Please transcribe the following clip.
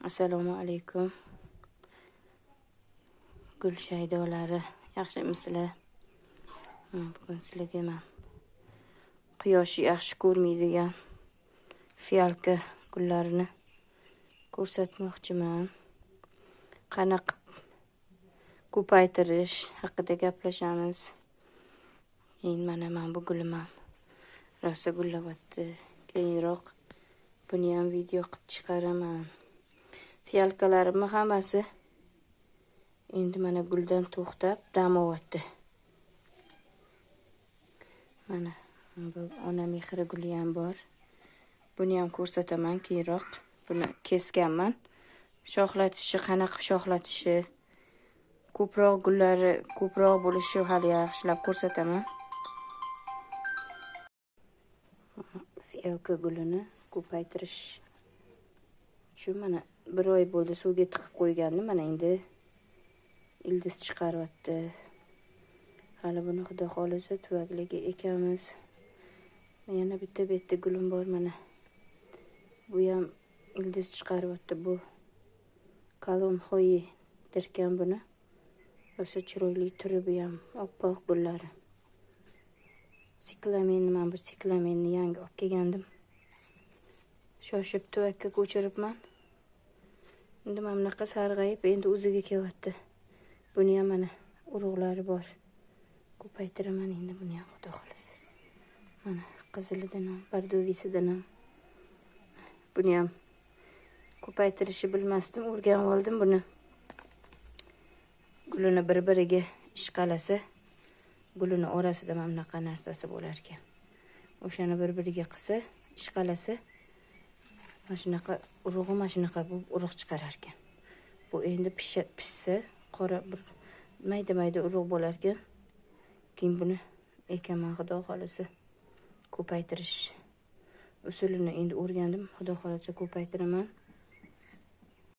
Assalomu alaykum. Gul shaydolari, yaxshimisizlar? Bugun sizlarga men quyoshni yaxshi ko'rmaydigan fiyalka gullarini ko'rsatmoqchiman. Qanaqa ko'paytirish haqida gaplashamiz. Endi men bu gulim rosa gullabotdi. Keyinroq buni ham video qilib chiqaraman. Fiyalkalarimni hammasi endi mana guldan to'xtab damovatdi. Mana bu ona mehri guli ham bor. Buni ham ko'rsataman keyinroq. Buni kesganman. Shoxlatishi, qanaqa shoxlatishi, ko'proq gullari ko'proq bo'lishi hali yaxshilab ko'rsataman. Fiyalka gulini ko'paytirish uchun mana 1 oy bo'ldi suvga tiqib qo'ygandim. Mana endi ildiz chiqaryapti. Hali buni xudo xolisa tuvagliga ekamiz. Yana bitta gulim bor mana. Bu ham ildiz chiqaryapti. Bu kalon xoyi derkan buni. Rosa chiroyli turi bu ham oppoq gullari. Siklamenni bu siklamenni yangi olib kelgandim. Shoshib tuvakka ko'chiribman. Endi mana bunaqa sarg'ayib endi o'ziga kelyapti. Buni ham mana urug'lari bor. Ko'paytiraman endi buni ham xudo xolisa. Mana qizilidan ham, bardovisidan ham. Buni ham ko'paytirishni bilmasdim, o'rganib oldim buni. Gulini bir-biriga ishqalasa, gulini orasida mana bunaqa narsasi bo'lar ekan. O'shani bir-biriga qilsa, ishqalasa, mana shunaqa urug'i mana shunaqa urug' chiqarar ekan. Bu endi pishsa, qora bir mayda urug' bo'lar ekan. Keyin buni ekaman xudo xolisa. Ko'paytirish usulini endi o'rgandim. Xudo xolisa ko'paytiraman.